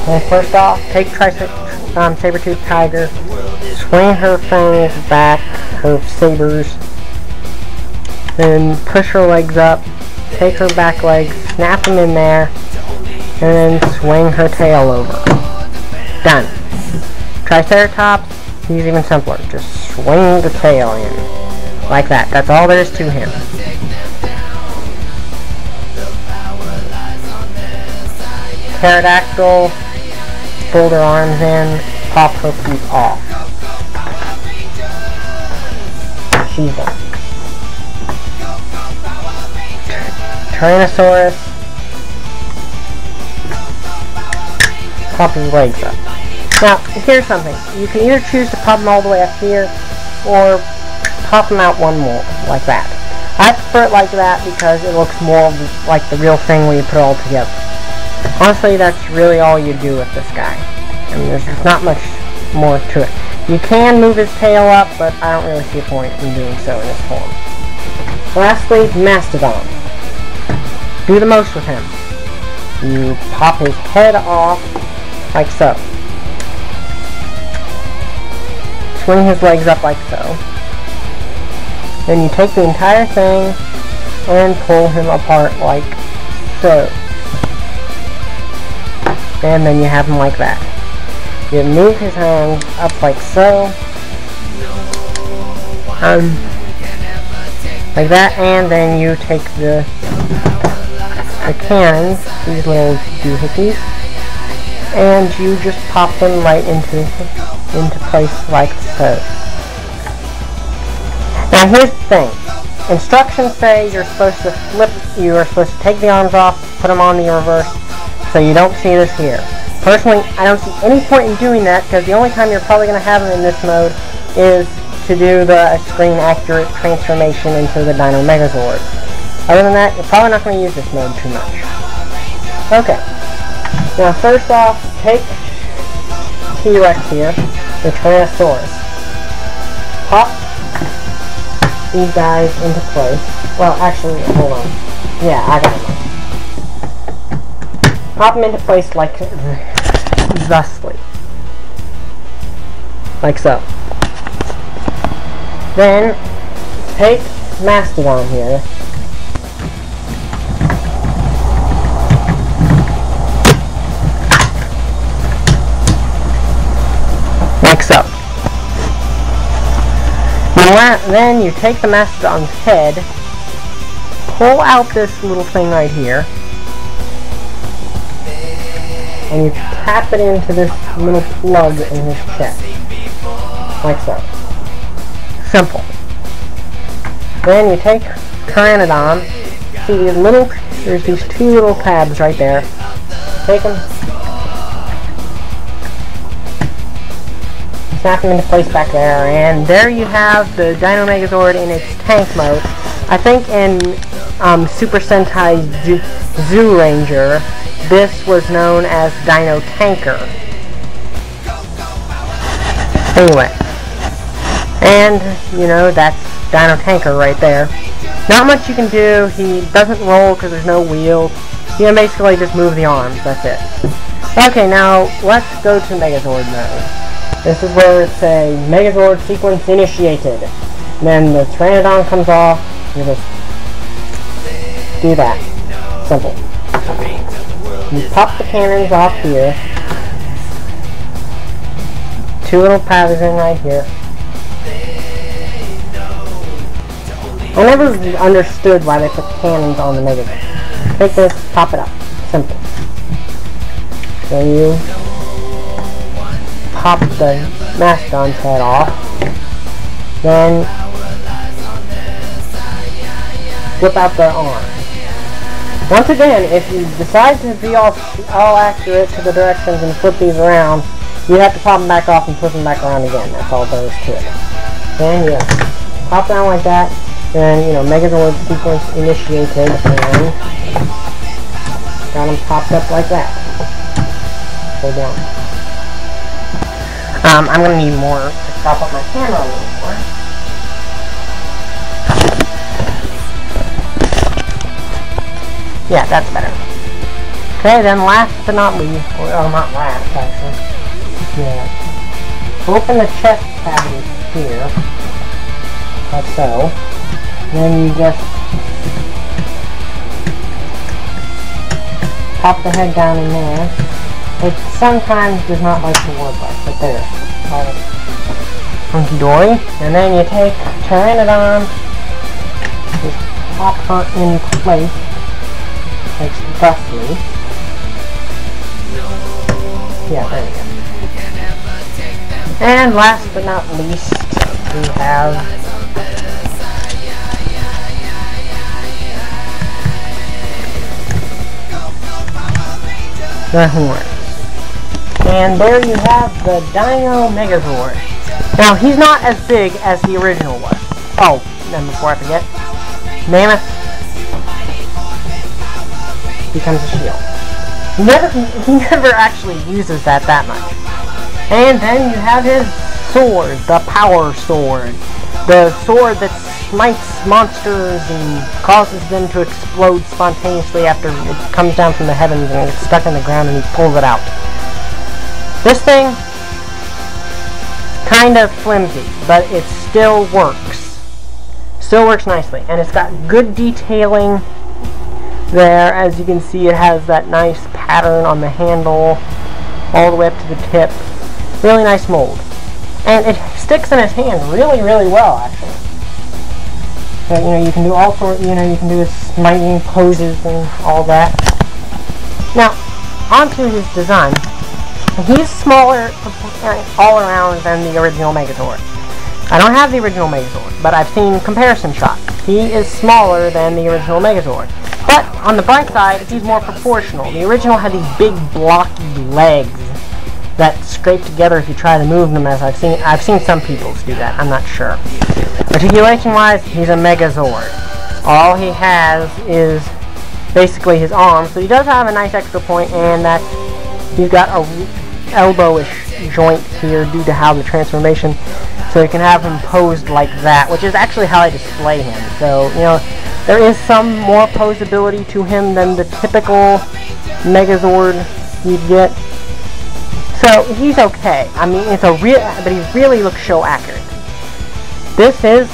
And first off, take Saber-Tooth Tiger, swing her fangs back, her sabers, then push her legs up, take her back legs, snap them in there, and then swing her tail over. Done. Triceratops, he's even simpler. Just swing the tail in. Like that. That's all there is to him. Pterodactyl, fold her arms in, pop her feet off. She's done. Tyrannosaurus, pop his legs up. Now, here's something. You can either choose to pop them all the way up here, or pop them out one more, like that. I prefer it like that because it looks more like the real thing when you put it all together. Honestly, that's really all you do with this guy. I mean, there's not much more to it. You can move his tail up, but I don't really see a point in doing so in this form. Lastly, Mastodon. Do the most with him. You pop his head off, like so. Swing his legs up like so. Then you take the entire thing and pull him apart like so. And then you have him like that. You move his hands up like so. Like that, and then you take the cannons, these little doohickeys, and you just pop them right into place like so. Now here's the thing. Instructions say you are supposed to take the arms off, put them on the reverse, so you don't see this here. Personally, I don't see any point in doing that, because the only time you're probably going to have them in this mode is to do the screen accurate transformation into the Dino Megazord. Other than that, you're probably not going to use this mode too much. Okay. Now first off, take T-Rex here, the Tyrannosaurus. Pop these guys into place. Well, actually, hold on. Yeah, I got them. Pop them into place like thusly. Like so. Then, take Mastodon here. Like so. Then you take the Mastodon's head, pull out this little thing right here, and you tap it into this little plug in his chest. Like so. Simple. Then you take Pteranodon. See there's these two little tabs right there. Take them, snap them into place back there, and there you have the Dino Megazord in its tank mode. I think in Super Sentai Zoo Ranger, this was known as Dino Tanker. Anyway. And, you know, that's Dino Tanker right there. Not much you can do. He doesn't roll because there's no wheels. You can basically just move the arms. That's it. Okay, now let's go to Megazord mode. This is where it's a Megazord sequence initiated. And then the Pteranodon comes off. You just do that. Simple. You pop the cannons off here. Two little paths in right here. I never understood why they put cannons on the Megazord. Take this, pop it up. Simple. Then you pop the Mastodon's head off. Then whip out the arm. Once again, if you decide to be all accurate to the directions and flip these around, you have to pop them back off and flip them back around again. That's all there is to it. Then you pop down like that. Then, you know, Megazord sequence initiated, and got them popped up like that. Hold down. I'm going to need more to prop up my camera a little more. Yeah, that's better. Okay, then last but not least, or not last actually, yeah. Open the chest cavity here, like so. Then you just pop the head down in there. It sometimes does not like to work like, but there. Hunky dory. And then you take Pteranodon, just pop her in place, like thusly. Yeah, there we go. And last but not least, we have the horns. And there you have the Dino Megazord. Now, he's not as big as the original was. Oh, and before I forget, Mammoth becomes a shield. He never actually uses that much. And then you have his sword, the Power Sword. The sword that smites monsters and causes them to explode spontaneously after it comes down from the heavens and gets stuck in the ground and he pulls it out. This thing, kind of flimsy, but it still works. Still works nicely. And it's got good detailing there. As you can see, it has that nice pattern on the handle all the way up to the tip. Really nice mold. And it sticks in his hand really, really well, actually. So, you can do all sorts, you can do his smiting poses and all that. Now, onto his design. He's smaller all around than the original Megazord. I don't have the original Megazord, but I've seen comparison shots. He is smaller than the original Megazord. But, on the bright side, he's more proportional. The original had these big, blocky legs that scrape together if you try to move them, as I've seen some people do that. I'm not sure. Articulation-wise, he's a Megazord. All he has is basically his arm, so he does have a nice extra point, and that he's got a elbowish joint here due to how the transformation, so you can have him posed like that, which is actually how I display him. So, there is some more posability to him than the typical Megazord you'd get. So, he's okay. I mean, but he really looks show accurate. This is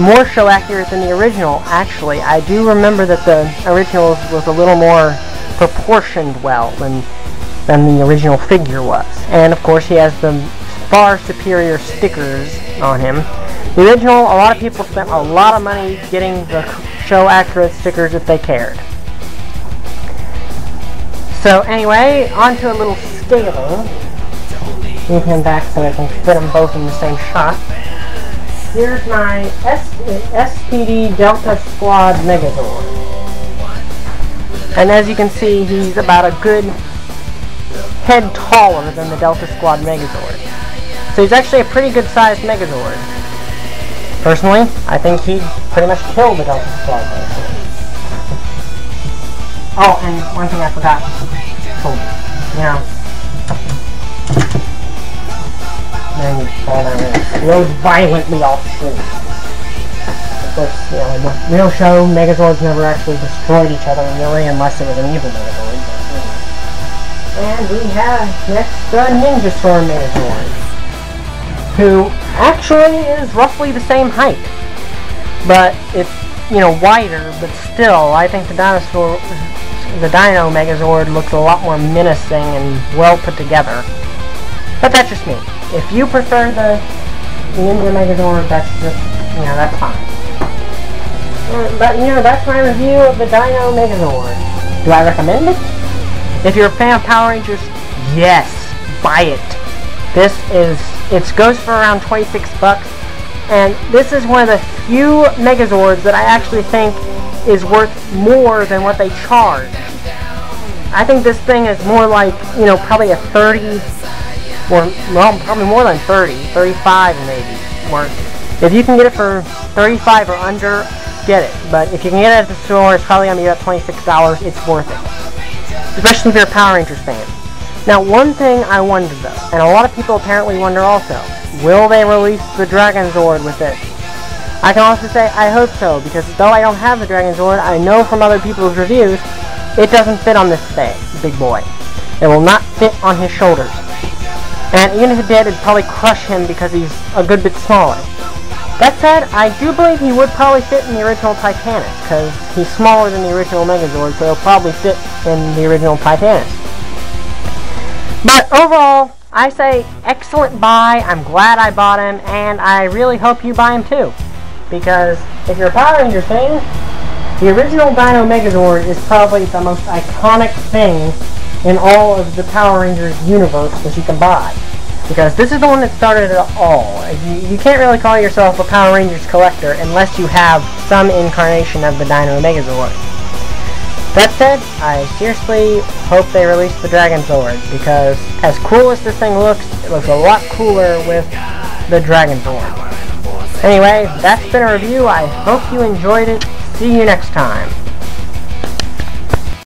more show accurate than the original, actually. I do remember that the original was a little more proportioned well than the original figure was. And, of course, he has the far superior stickers on him. The original, a lot of people spent a lot of money getting the show accurate stickers if they cared. So anyway, onto a little scaling. Move him back so I can fit them both in the same shot. Here's my SPD Delta Squad Megazord. And as you can see, he's about a good head taller than the Delta Squad Megazord. So he's actually a pretty good sized Megazord. Personally, I think he'd pretty much kill the Delta Squad Megazord. Oh, and one thing I forgot. Then you fall down and explodes violently off screen. Of course, in the real show, Megazords never actually destroyed each other really, unless it was an evil Megazord. And we have next the Ninja Storm Megazord, who actually is roughly the same height, but it's wider. But still, I think the Dino Megazord looks a lot more menacing and well put together. But that's just me. If you prefer the Ninja Megazord, that's just that's fine. But that's my review of the Dino Megazord. Do I recommend it? If you're a fan of Power Rangers, yes, buy it. It goes for around 26 bucks, and this is one of the few Megazords that I actually think is worth more than what they charge. I think this thing is more like, probably a 30, or, well, probably more than 30, 35 maybe, worth. If you can get it for 35 or under, get it. But if you can get it at the store, it's probably going to be about $26, it's worth it. Especially if you're a Power Rangers fan. Now, one thing I wonder though, and a lot of people apparently wonder also, will they release the Dragon Zord with this? I can also say I hope so, because though I don't have the Dragon Zord, I know from other people's reviews it doesn't fit on this big boy. It will not fit on his shoulders. And even if it did, it'd probably crush him because he's a good bit smaller. That said, I do believe he would probably fit in the original Titanus, because he's smaller than the original Megazord, so he'll probably fit in the original Titanus. But overall, I say excellent buy. I'm glad I bought him, and I really hope you buy him too. Because if you're a Power Ranger fan, the original Dino Megazord is probably the most iconic thing in all of the Power Rangers universe that you can buy. Because this is the one that started it all. You can't really call yourself a Power Rangers collector unless you have some incarnation of the Dino Megazord. That said, I seriously hope they release the Dragon Zord, because as cool as this thing looks, it looks a lot cooler with the Dragon Zord. Anyway, that's been a review. I hope you enjoyed it. See you next time.